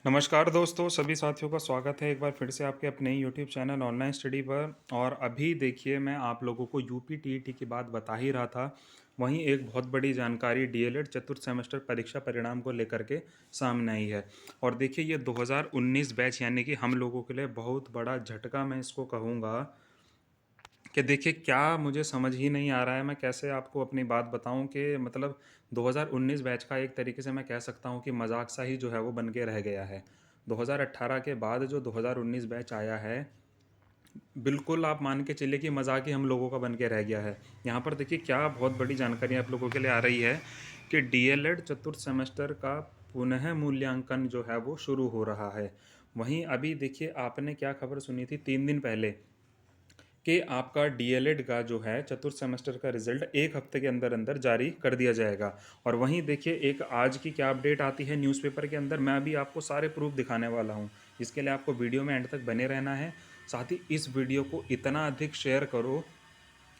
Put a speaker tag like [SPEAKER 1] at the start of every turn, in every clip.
[SPEAKER 1] नमस्कार दोस्तों, सभी साथियों का स्वागत है एक बार फिर से आपके अपने ही यूट्यूब चैनल ऑनलाइन स्टडी पर। और अभी देखिए, मैं आप लोगों को यूपी टीईटी की बात बता ही रहा था। वहीं एक बहुत बड़ी जानकारी डीएलएड चतुर्थ सेमेस्टर परीक्षा परिणाम को लेकर के सामने आई है। और देखिए, ये 2019 बैच यानी कि हम लोगों के लिए बहुत बड़ा झटका मैं इसको कहूँगा। कि देखिए, क्या मुझे समझ ही नहीं आ रहा है मैं कैसे आपको अपनी बात बताऊं कि मतलब 2019 बैच का एक तरीके से मैं कह सकता हूं कि मजाक सा ही जो है वो बन के रह गया है। 2018 के बाद जो 2019 बैच आया है, बिल्कुल आप मान के चलिए कि मजाक ही हम लोगों का बन के रह गया है। यहाँ पर देखिए, क्या बहुत बड़ी जानकारी आप लोगों के लिए आ रही है कि डीएलएड चतुर्थ सेमेस्टर का पुनः मूल्यांकन जो है वो शुरू हो रहा है। वहीं अभी देखिए, आपने क्या खबर सुनी थी 3 दिन पहले कि आपका डीएलएड का जो है चतुर्थ सेमेस्टर का रिजल्ट एक हफ्ते के अंदर अंदर जारी कर दिया जाएगा। और वहीं देखिए, एक आज की क्या अपडेट आती है न्यूज़पेपर के अंदर, मैं अभी आपको सारे प्रूफ दिखाने वाला हूँ। इसके लिए आपको वीडियो में एंड तक बने रहना है। साथ ही इस वीडियो को इतना अधिक शेयर करो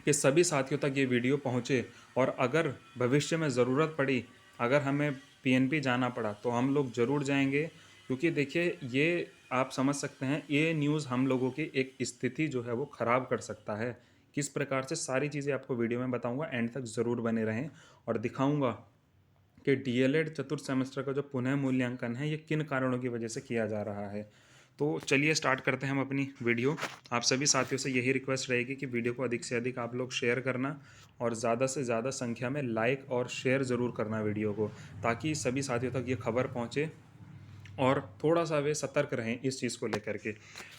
[SPEAKER 1] कि सभी साथियों तक ये वीडियो पहुँचे। और अगर भविष्य में ज़रूरत पड़ी, अगर हमें पीएनपी जाना पड़ा तो हम लोग ज़रूर जाएंगे। क्योंकि देखिए, ये आप समझ सकते हैं, ये न्यूज़ हम लोगों की एक स्थिति जो है वो ख़राब कर सकता है। किस प्रकार से सारी चीज़ें आपको वीडियो में बताऊंगा, एंड तक ज़रूर बने रहें। और दिखाऊंगा कि डीएलएड चतुर्थ सेमेस्टर का जो पुनः मूल्यांकन है ये किन कारणों की वजह से किया जा रहा है। तो चलिए स्टार्ट करते हैं हम अपनी वीडियो। आप सभी साथियों से यही रिक्वेस्ट रहेगी कि वीडियो को अधिक से अधिक आप लोग शेयर करना, और ज़्यादा से ज़्यादा संख्या में लाइक और शेयर ज़रूर करना वीडियो को, ताकि सभी साथियों तक ये खबर पहुँचे और थोड़ा सा वे सतर्क रहें इस चीज़ को लेकर के।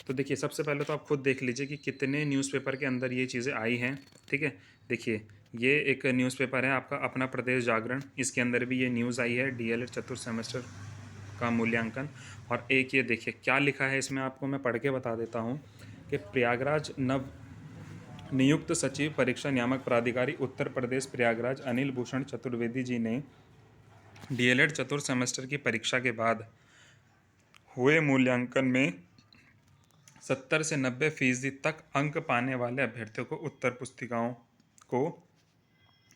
[SPEAKER 1] तो देखिए, सबसे पहले तो आप खुद देख लीजिए कि कितने न्यूज़पेपर के अंदर ये चीज़ें आई हैं। ठीक है, देखिए, ये एक न्यूज़पेपर है आपका अपना प्रदेश जागरण, इसके अंदर भी ये न्यूज़ आई है डीएलएड चतुर्थ सेमेस्टर का मूल्यांकन। और एक ये देखिए क्या लिखा है इसमें, आपको मैं पढ़ के बता देता हूँ कि प्रयागराज नव नियुक्त सचिव परीक्षा नियामक प्राधिकारी उत्तर प्रदेश प्रयागराज अनिल भूषण चतुर्वेदी जी ने डीएलएड चतुर्थ सेमेस्टर की परीक्षा के बाद हुए मूल्यांकन में 70 से 90% तक अंक पाने वाले अभ्यर्थियों को उत्तर पुस्तिकाओं को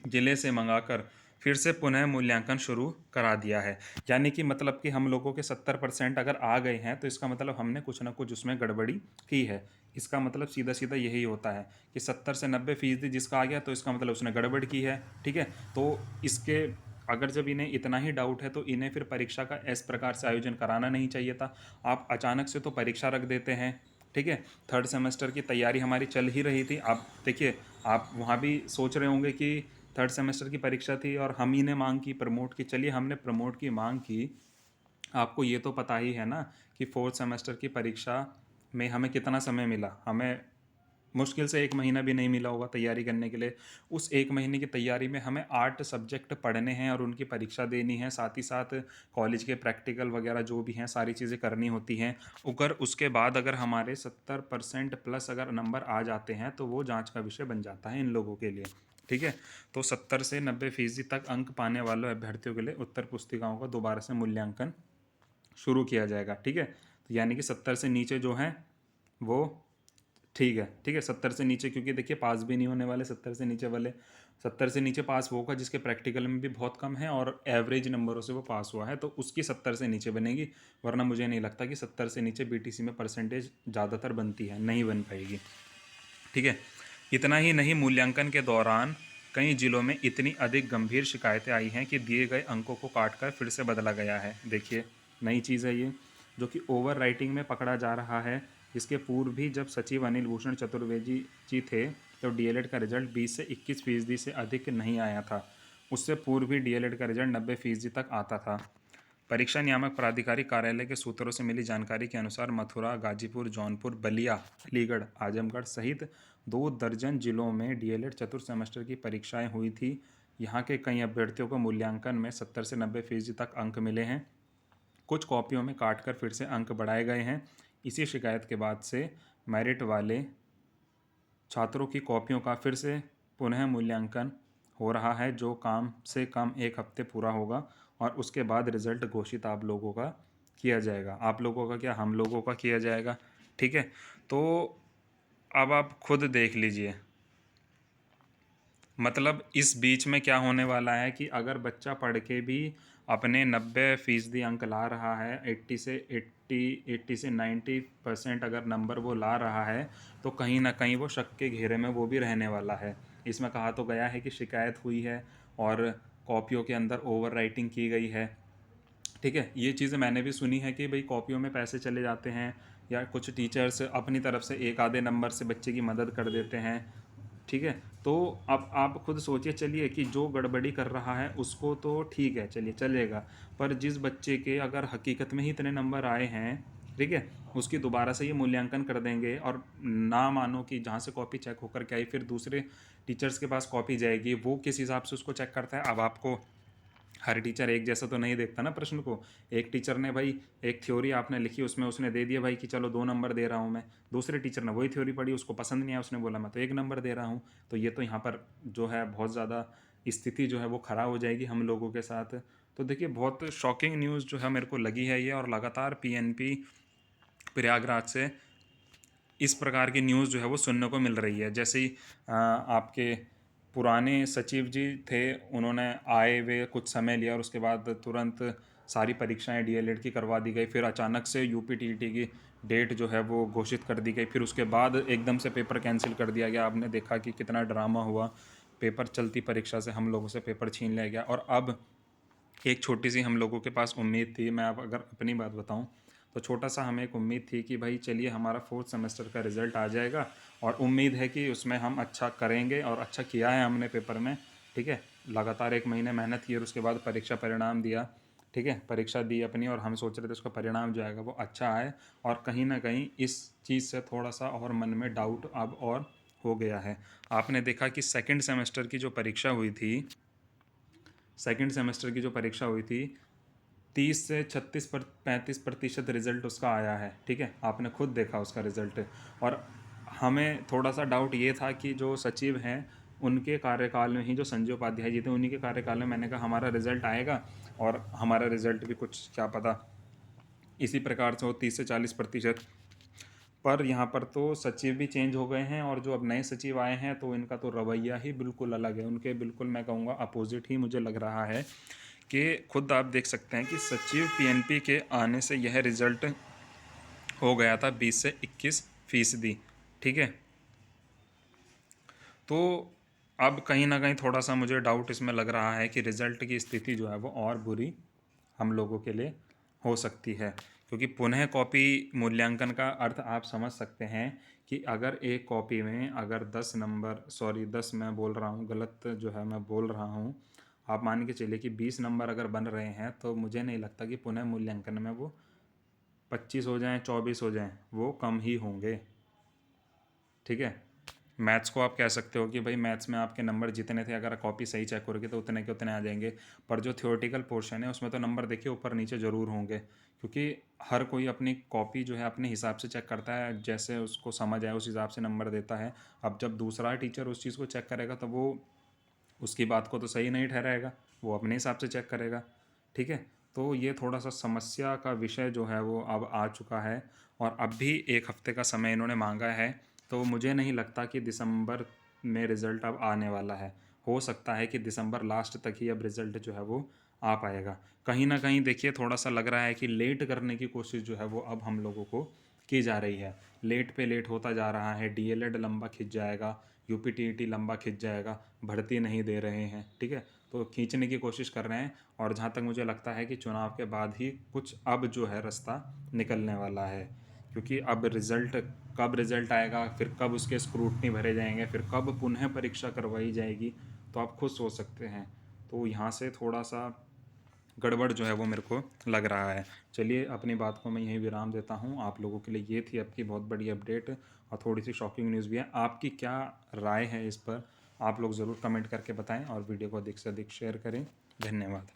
[SPEAKER 1] जिले से मंगाकर फिर से पुनः मूल्यांकन शुरू करा दिया है। यानी कि मतलब कि हम लोगों के 70% अगर आ गए हैं तो इसका मतलब हमने कुछ ना कुछ उसमें गड़बड़ी की है। इसका मतलब सीधा सीधा यही होता है कि 70 से 90% जिसका आ गया तो इसका मतलब उसने गड़बड़ की है। ठीक है, तो इसके अगर जब इन्हें इतना ही डाउट है तो इन्हें फिर परीक्षा का इस प्रकार से आयोजन कराना नहीं चाहिए था। आप अचानक से तो परीक्षा रख देते हैं। ठीक है, थर्ड सेमेस्टर की तैयारी हमारी चल ही रही थी। आप देखिए, आप वहाँ भी सोच रहे होंगे कि थर्ड सेमेस्टर की परीक्षा थी और हम ही ने मांग की प्रमोट की। चलिए, हमने प्रमोट की मांग की, आपको ये तो पता ही है ना कि फोर्थ सेमेस्टर की परीक्षा में हमें कितना समय मिला। हमें मुश्किल से 1 महीना भी नहीं मिला होगा तैयारी करने के लिए। उस 1 महीने की तैयारी में हमें 8 सब्जेक्ट पढ़ने हैं और उनकी परीक्षा देनी है। साथ ही साथ कॉलेज के प्रैक्टिकल वगैरह जो भी हैं सारी चीज़ें करनी होती हैं। अगर उसके बाद अगर हमारे 70% प्लस अगर नंबर आ जाते हैं तो वो जांच का विषय बन जाता है इन लोगों के लिए। ठीक है, तो 70 से 90% तक अंक पाने वाले अभ्यर्थियों के लिए उत्तर पुस्तिकाओं का दोबारा से मूल्यांकन शुरू किया जाएगा। ठीक है, तो यानी कि 70 से नीचे जो हैं वो ठीक है। ठीक है, 70 से नीचे, क्योंकि देखिए पास भी नहीं होने वाले 70 से नीचे वाले। 70 से नीचे पास वो होगा जिसके प्रैक्टिकल में भी बहुत कम है और एवरेज नंबरों से वो पास हुआ है, तो उसकी 70 से नीचे बनेगी। वरना मुझे नहीं लगता कि 70 से नीचे बीटीसी में परसेंटेज ज़्यादातर बनती है, नहीं बन पाएगी। ठीक है, इतना ही नहीं, मूल्यांकन के दौरान कई जिलों में इतनी अधिक गंभीर शिकायतें आई हैं कि दिए गए अंकों को काटकर फिर से बदला गया है। देखिए, नई चीज़ है ये, जो कि ओवर राइटिंग में पकड़ा जा रहा है। इसके पूर्व भी जब सचिव अनिल भूषण चतुर्वेदी जी थे तो डीएलएड का रिजल्ट 20 से 21% से अधिक नहीं आया था। उससे पूर्व भी डीएलएड का रिजल्ट 90% तक आता था। परीक्षा नियामक प्राधिकारी कार्यालय के सूत्रों से मिली जानकारी के अनुसार मथुरा, गाजीपुर, जौनपुर, बलिया, अलीगढ़, आजमगढ़ सहित 2 दर्जन जिलों में डीएलएड चतुर्थ सेमेस्टर की परीक्षाएं हुई थी। यहाँ के कई अभ्यर्थियों को मूल्यांकन में 70 से 90% तक अंक मिले हैं। कुछ कॉपियों में काटकर फिर से अंक बढ़ाए गए हैं। इसी शिकायत के बाद से मेरिट वाले छात्रों की कॉपियों का फिर से पुनः मूल्यांकन हो रहा है, जो कम से कम एक हफ्ते पूरा होगा। और उसके बाद रिजल्ट घोषित आप लोगों का किया जाएगा। आप लोगों का क्या, हम लोगों का किया जाएगा। ठीक है, तो अब आप खुद देख लीजिए, मतलब इस बीच में क्या होने वाला है कि अगर बच्चा पढ़ के भी अपने 90% अंक ला रहा है, 80 से 90% अगर नंबर वो ला रहा है, तो कहीं ना कहीं वो शक के घेरे में वो भी रहने वाला है। इसमें कहा तो गया है कि शिकायत हुई है और कॉपियों के अंदर ओवर राइटिंग की गई है। ठीक है, ये चीज़ें मैंने भी सुनी है कि भाई कॉपियों में पैसे चले जाते हैं, या कुछ टीचर्स अपनी तरफ से एक आधे नंबर से बच्चे की मदद कर देते हैं। ठीक है, तो अब आप खुद सोचिए, चलिए कि जो गड़बड़ी कर रहा है उसको तो ठीक है, चलिए चलेगा, पर जिस बच्चे के अगर हकीकत में ही इतने नंबर आए हैं, ठीक है, उसकी दोबारा से ये मूल्यांकन कर देंगे, और ना मानो कि जहाँ से कॉपी चेक होकर के आई फिर दूसरे टीचर्स के पास कॉपी जाएगी, वो किस हिसाब से उसको चेक करता है। अब आपको हर टीचर एक जैसा तो नहीं देखता ना प्रश्न को। एक टीचर ने भाई एक थ्योरी आपने लिखी, उसमें उसने दे दिया भाई कि चलो 2 नंबर दे रहा हूँ मैं, दूसरे टीचर ने वही थ्योरी पढ़ी, उसको पसंद नहीं आया, उसने बोला मैं तो 1 नंबर दे रहा हूँ। तो ये तो यहाँ पर जो है बहुत ज़्यादा स्थिति जो है वो ख़राब हो जाएगी हम लोगों के साथ। तो देखिए, बहुत शॉकिंग न्यूज़ जो है मेरे को लगी है ये, और लगातार पीएनपी प्रयागराज से इस प्रकार की न्यूज़ जो है वो सुनने को मिल रही है। जैसे ही आपके पुराने सचिव जी थे, उन्होंने आए वे कुछ समय लिया और उसके बाद तुरंत सारी परीक्षाएं डीएलएड की करवा दी गई, फिर अचानक से यूपीटीईटी की डेट जो है वो घोषित कर दी गई, फिर उसके बाद एकदम से पेपर कैंसिल कर दिया गया। आपने देखा कि कितना ड्रामा हुआ, पेपर चलती परीक्षा से हम लोगों से पेपर छीन लिया गया। और अब एक छोटी सी हम लोगों के पास उम्मीद थी, मैं अब अगर अपनी बात बताऊं तो छोटा सा हमें एक उम्मीद थी कि भाई चलिए हमारा 4th सेमेस्टर का रिज़ल्ट आ जाएगा, और उम्मीद है कि उसमें हम अच्छा करेंगे, और अच्छा किया है हमने पेपर में। ठीक है, लगातार 1 महीने मेहनत की और उसके बाद परीक्षा परिणाम दिया। ठीक है, परीक्षा दी अपनी, और हम सोच रहे थे उसका परिणाम जो आएगा वो अच्छा आए, और कहीं ना कहीं इस चीज़ से थोड़ा सा और मन में डाउट अब और हो गया है। आपने देखा कि सेकेंड सेमेस्टर की जो परीक्षा हुई थी, 30 से 35 प्रतिशत रिज़ल्ट उसका आया है। ठीक है, आपने खुद देखा उसका रिज़ल्ट। और हमें थोड़ा सा डाउट ये था कि जो सचिव हैं उनके कार्यकाल में ही, जो संजय उपाध्याय जी थे उन्हीं के कार्यकाल में, मैंने कहा हमारा रिज़ल्ट आएगा और हमारा रिज़ल्ट भी कुछ क्या पता इसी प्रकार से हो, 30 से 40%। पर यहाँ पर तो सचिव भी चेंज हो गए हैं, और जो अब नए सचिव आए हैं तो इनका तो रवैया ही बिल्कुल अलग है, उनके बिल्कुल मैं कहूँगा अपोजिट ही मुझे लग रहा है। कि खुद आप देख सकते हैं कि सचिव पीएनपी के आने से यह रिज़ल्ट हो गया था 20 से 21%। ठीक है, तो अब कहीं ना कहीं थोड़ा सा मुझे डाउट इसमें लग रहा है कि रिज़ल्ट की स्थिति जो है वो और बुरी हम लोगों के लिए हो सकती है। क्योंकि पुनः कॉपी मूल्यांकन का अर्थ आप समझ सकते हैं कि अगर एक कॉपी में अगर 10 नंबर, सॉरी 10 मैं बोल रहा हूँ, गलत जो है मैं बोल रहा हूँ, आप मान के चलिए कि 20 नंबर अगर बन रहे हैं, तो मुझे नहीं लगता कि पुनः मूल्यांकन में वो 25 हो जाएं, 24 हो जाएं, वो कम ही होंगे। ठीक है, मैथ्स को आप कह सकते हो कि भाई मैथ्स में आपके नंबर जितने थे, अगर कॉपी सही चेक करोगे तो उतने के उतने आ जाएंगे। पर जो थियोरेटिकल पोर्शन है उसमें तो नंबर देखिए ऊपर नीचे ज़रूर होंगे, क्योंकि हर कोई अपनी कॉपी जो है अपने हिसाब से चेक करता है, जैसे उसको समझ आए उस हिसाब से नंबर देता है। अब जब दूसरा टीचर उस चीज़ को चेक करेगा तो वो उसकी बात को तो सही नहीं ठहराएगा, वो अपने हिसाब से चेक करेगा। ठीक है, तो ये थोड़ा सा समस्या का विषय जो है वो अब आ चुका है, और अब भी 1 हफ्ते का समय इन्होंने मांगा है। तो मुझे नहीं लगता कि दिसंबर में रिज़ल्ट अब आने वाला है। हो सकता है कि दिसंबर लास्ट तक ही अब रिज़ल्ट जो है वो आ पाएगा। कहीं ना कहीं देखिए, थोड़ा सा लग रहा है कि लेट करने की कोशिश जो है वो अब हम लोगों को की जा रही है। लेट पे लेट होता जा रहा है, डीएलएड लंबा खिंच जाएगा, यूपीटीईटी लंबा खिंच जाएगा, भर्ती नहीं दे रहे हैं। ठीक है, तो खींचने की कोशिश कर रहे हैं, और जहाँ तक मुझे लगता है कि चुनाव के बाद ही कुछ अब जो है रास्ता निकलने वाला है। क्योंकि अब कब रिज़ल्ट आएगा, फिर कब उसके स्क्रूटनी भरे जाएंगे, फिर कब पुनः परीक्षा करवाई जाएगी, तो आप खुद सोच सकते हैं। तो यहाँ से थोड़ा सा गड़बड़ जो है वो मेरे को लग रहा है। चलिए, अपनी बात को मैं यहीं विराम देता हूँ। आप लोगों के लिए ये थी आपकी बहुत बड़ी अपडेट, और थोड़ी सी शॉकिंग न्यूज़ भी है। आपकी क्या राय है इस पर, आप लोग ज़रूर कमेंट करके बताएं, और वीडियो को अधिक से अधिक शेयर करें। धन्यवाद।